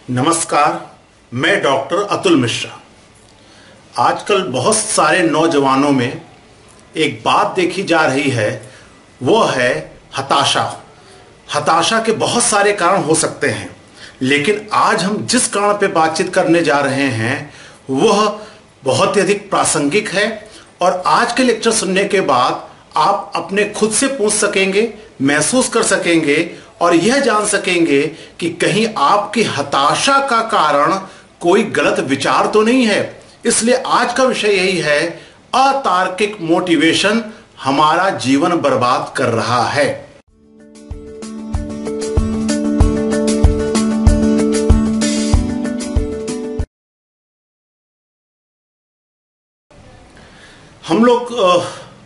नमस्कार, मैं डॉक्टर अतुल मिश्रा। आजकल बहुत सारे नौजवानों में एक बात देखी जा रही है, वो है हताशा। हताशा के बहुत सारे कारण हो सकते हैं, लेकिन आज हम जिस कारण पे बातचीत करने जा रहे हैं वह बहुत ही अधिक प्रासंगिक है। और आज के लेक्चर सुनने के बाद आप अपने खुद से पूछ सकेंगे, महसूस कर सकेंगे और यह जान सकेंगे कि कहीं आपकी हताशा का कारण कोई गलत विचार तो नहीं है। इसलिए आज का विषय यही है, अतार्किक मोटिवेशन हमारा जीवन बर्बाद कर रहा है। हम लोग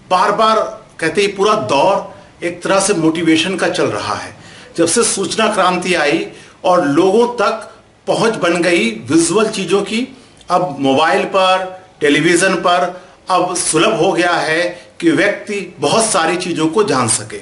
बार बार कहते हैं पूरा दौर एक तरह से मोटिवेशन का चल रहा है। जब से सूचना क्रांति आई और लोगों तक पहुंच बन गई विजुअल चीजों की, अब मोबाइल पर, टेलीविजन पर अब सुलभ हो गया है कि व्यक्ति बहुत सारी चीजों को जान सके।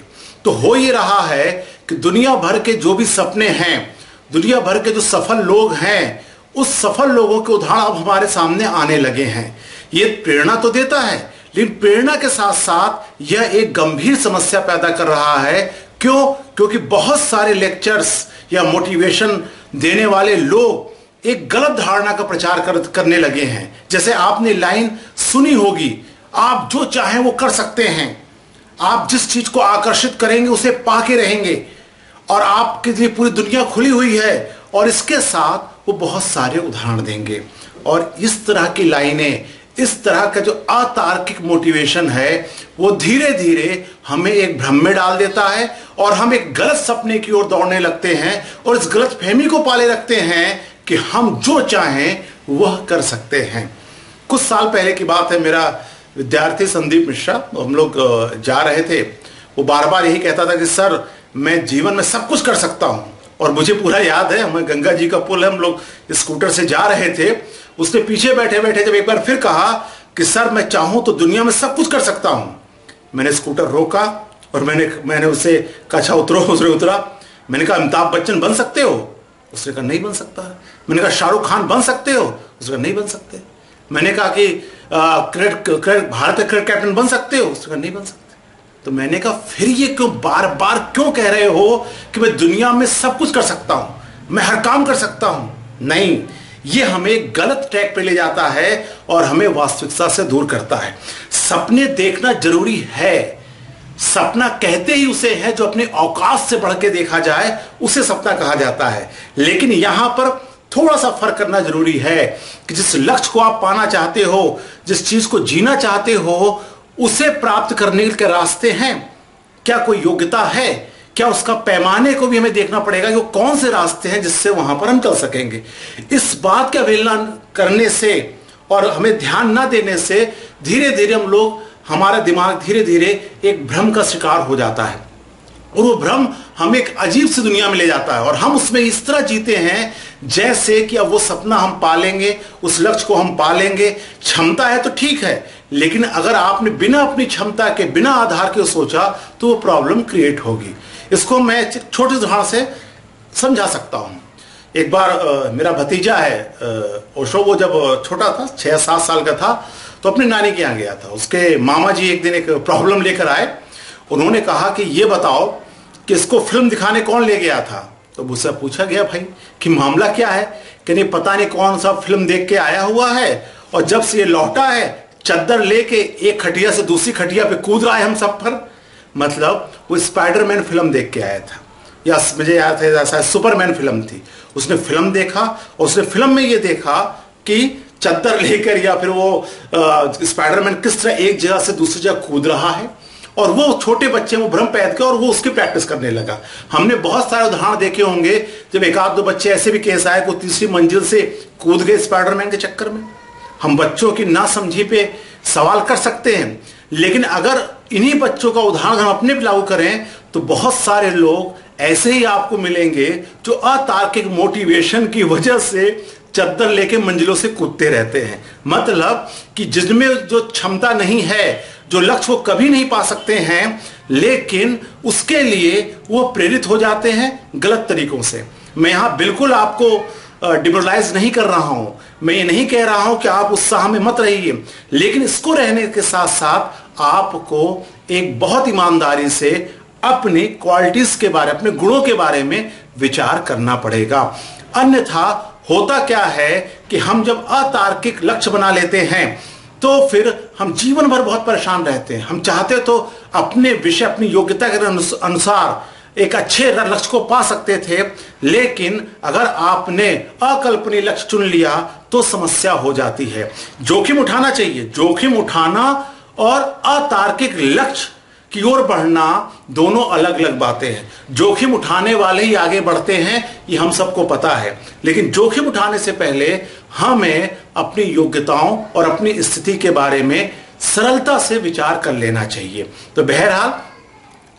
तो हो ये रहा है कि दुनिया भर के जो भी सपने हैं, दुनिया भर के जो सफल लोग हैं, उस सफल लोगों के उदाहरण अब हमारे सामने आने लगे हैं। ये प्रेरणा तो देता है, लेकिन प्रेरणा के साथ साथ यह एक गंभीर समस्या पैदा कर रहा है। क्यों? क्योंकि बहुत सारे लेक्चर्स या मोटिवेशन देने वाले लोग एक गलत धारणा का प्रचार करने लगे हैं। जैसे आपने लाइन सुनी होगी, आप जो चाहें वो कर सकते हैं, आप जिस चीज को आकर्षित करेंगे उसे पाके रहेंगे और आपके लिए पूरी दुनिया खुली हुई है। और इसके साथ वो बहुत सारे उदाहरण देंगे और इस तरह की लाइनें, इस तरह का जो अतार्किक मोटिवेशन है वो धीरे धीरे हमें एक भ्रम में डाल देता है और हम एक गलत सपने की ओर दौड़ने लगते हैं और इस गलत फहमी को पाले रखते हैं कि हम जो चाहें वह कर सकते हैं। कुछ साल पहले की बात है, मेरा विद्यार्थी संदीप मिश्रा, हम लोग जा रहे थे, वो बार बार यही कहता था कि सर मैं जीवन में सब कुछ कर सकता हूं। और मुझे पूरा याद है, हमें गंगा जी का पुल है, हम लोग स्कूटर से जा रहे थे, उसने पीछे बैठे बैठे जब एक बार फिर कहा कि सर मैं चाहूं तो दुनिया में सब कुछ कर सकता हूं। मैंने स्कूटर रोका और मैंने उससे कहा अच्छा उतरो। उसने उतरा। मैंने कहा अमिताभ बच्चन बन सकते हो? उसने कहा नहीं बन सकता। मैंने कहा शाहरुख खान बन सकते हो? उसने कहा नहीं बन सकते। मैंने कहा कि भारत का क्रिकेट कैप्टन बन सकते हो? उसने कहा नहीं बन सकते। तो मैंने कहा फिर ये क्यों बार बार क्यों कह रहे हो कि मैं दुनिया में सब कुछ कर सकता हूं, मैं हर काम कर सकता हूं? नहीं, ये हमें गलत ट्रैक पे ले जाता है और हमें वास्तविकता से दूर करता है। सपने देखना जरूरी है, सपना कहते ही उसे है जो अपने औकात से बढ़ के देखा जाए उसे सपना कहा जाता है। लेकिन यहां पर थोड़ा सा फर्क करना जरूरी है कि जिस लक्ष्य को आप पाना चाहते हो, जिस चीज को जीना चाहते हो, उसे प्राप्त करने के रास्ते हैं। क्या कोई योग्यता है? क्या उसका पैमाने को भी हमें देखना पड़ेगा कि वो कौन से रास्ते हैं जिससे वहां पर हम चल सकेंगे। इस बात का अवहेलना करने से और हमें ध्यान ना देने से धीरे धीरे हम लोग, हमारा दिमाग धीरे धीरे एक भ्रम का शिकार हो जाता है और वो भ्रम हमें एक अजीब सी दुनिया में ले जाता है और हम उसमें इस तरह जीते हैं जैसे कि अब वो सपना हम पालेंगे, उस लक्ष्य को हम पालेंगे। क्षमता है तो ठीक है, लेकिन अगर आपने बिना अपनी क्षमता के, बिना आधार के सोचा तो वो प्रॉब्लम क्रिएट होगी। इसको मैं छोटे उदाहरण से समझा सकता हूं। एक बार मेरा भतीजा है ओशो, वो जब छोटा था, 6-7 साल का था, तो अपनी नानी के यहाँ गया था। उसके मामा जी एक दिन एक प्रॉब्लम लेकर आए। उन्होंने कहा कि ये बताओ कि इसको फिल्म दिखाने कौन ले गया था? तो मुझसे पूछा गया भाई कि मामला क्या है? कि नहीं पता नहीं कौन सा फिल्म देख के आया हुआ है और जब से ये लौटा है चद्दर लेके एक खटिया से दूसरी खटिया पे कूद रहा है हम सब पर। मतलब वो स्पाइडरमैन फिल्म देख के आया था, या मुझे याद है ऐसा सुपरमैन फिल्म थी। उसने फिल्म देखा और उसने फिल्म में ये देखा कि चद्दर लेकर या फिर वो स्पाइडरमैन किस तरह एक जगह से दूसरी जगह कूद रहा है और वो छोटे बच्चे वो भ्रम पैदा किया और वो उसकी प्रैक्टिस करने लगा। हमने बहुत सारे उदाहरण देखे होंगे जब एक आध दो बच्चे ऐसे भी केस आए को तीसरी मंजिल से कूद गए स्पाइडरमैन के चक्कर में। हम बच्चों की नासमझी पे सवाल कर सकते हैं, लेकिन अगर इन्हीं बच्चों का उदाहरण हम अपने पे लागू करें तो बहुत सारे लोग ऐसे ही आपको मिलेंगे जो अतार्किक मोटिवेशन की वजह से चद्दर लेके मंजिलों से कूदते रहते हैं। मतलब कि जिनमें जो क्षमता नहीं है, जो लक्ष्य वो कभी नहीं पा सकते हैं, लेकिन उसके लिए वो प्रेरित हो जाते हैं गलत तरीकों से। मैं यहां बिल्कुल आपको डिमोरलाइज नहीं कर रहा हूं, मैं ये नहीं कह रहा हूं कि आप उत्साह में मत रहिए, लेकिन इसको रहने के साथ साथ आपको एक बहुत ईमानदारी से अपनी क्वालिटीज के बारे, अपने गुणों के बारे में विचार करना पड़ेगा। अन्यथा होता क्या है कि हम जब अतार्किक लक्ष्य बना लेते हैं तो फिर हम जीवन भर बहुत परेशान रहते हैं। हम चाहते तो अपने विषय, अपनी योग्यता के अनुसार एक अच्छे लक्ष्य को पा सकते थे, लेकिन अगर आपने अकल्पनीय लक्ष्य चुन लिया तो समस्या हो जाती है। जोखिम उठाना चाहिए। जोखिम उठाना और अतार्किक लक्ष्य की ओर बढ़ना दोनों अलग अलग बातें हैं। जोखिम उठाने वाले ही आगे बढ़ते हैं, ये हम सबको पता है, लेकिन जोखिम उठाने से पहले हमें अपनी योग्यताओं और अपनी स्थिति के बारे में सरलता से विचार कर लेना चाहिए। तो बहरहाल,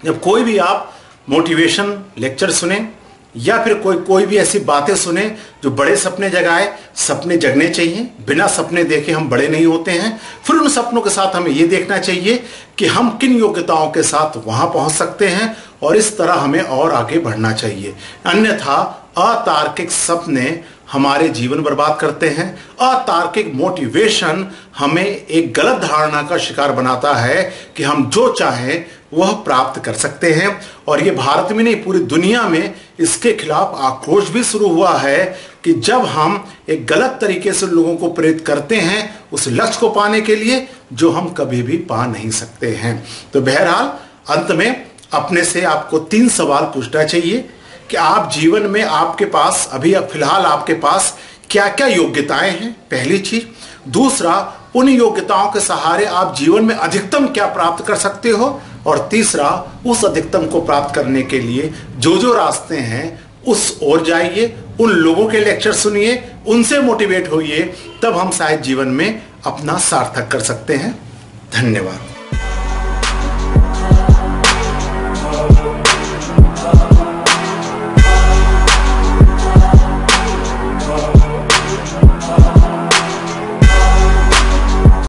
जब कोई भी आप मोटिवेशन लेक्चर सुने या फिर कोई भी ऐसी बातें सुने जो बड़े सपने जगाए, सपने जगने चाहिए। बिना सपने देखे हम बड़े नहीं होते हैं। फिर उन सपनों के साथ हमें यह देखना चाहिए कि हम किन योग्यताओं के साथ वहां पहुंच सकते हैं, और इस तरह हमें और आगे बढ़ना चाहिए। अन्यथा अतार्किक सपने हमारे जीवन बर्बाद करते हैं। अतार्किक मोटिवेशन हमें एक गलत धारणा का शिकार बनाता है कि हम जो चाहें वह प्राप्त कर सकते हैं। और ये भारत में नहीं, पूरी दुनिया में इसके खिलाफ आक्रोश भी शुरू हुआ है कि जब हम एक गलत तरीके से लोगों को प्रेरित करते हैं उस लक्ष्य को पाने के लिए जो हम कभी भी पा नहीं सकते हैं। तो बहरहाल, अंत में अपने से आपको 3 सवाल पूछना चाहिए कि आप जीवन में, आपके पास अभी फिलहाल आपके पास क्या क्या योग्यताएं हैं, पहली चीज। दूसरा, उन योग्यताओं के सहारे आप जीवन में अधिकतम क्या प्राप्त कर सकते हो, और तीसरा, उस अधिकतम को प्राप्त करने के लिए जो जो रास्ते हैं उस ओर जाइए, उन लोगों के लेक्चर सुनिए, उनसे मोटिवेट होइए, तब हम शायद जीवन में अपना सार्थक कर सकते हैं। धन्यवाद।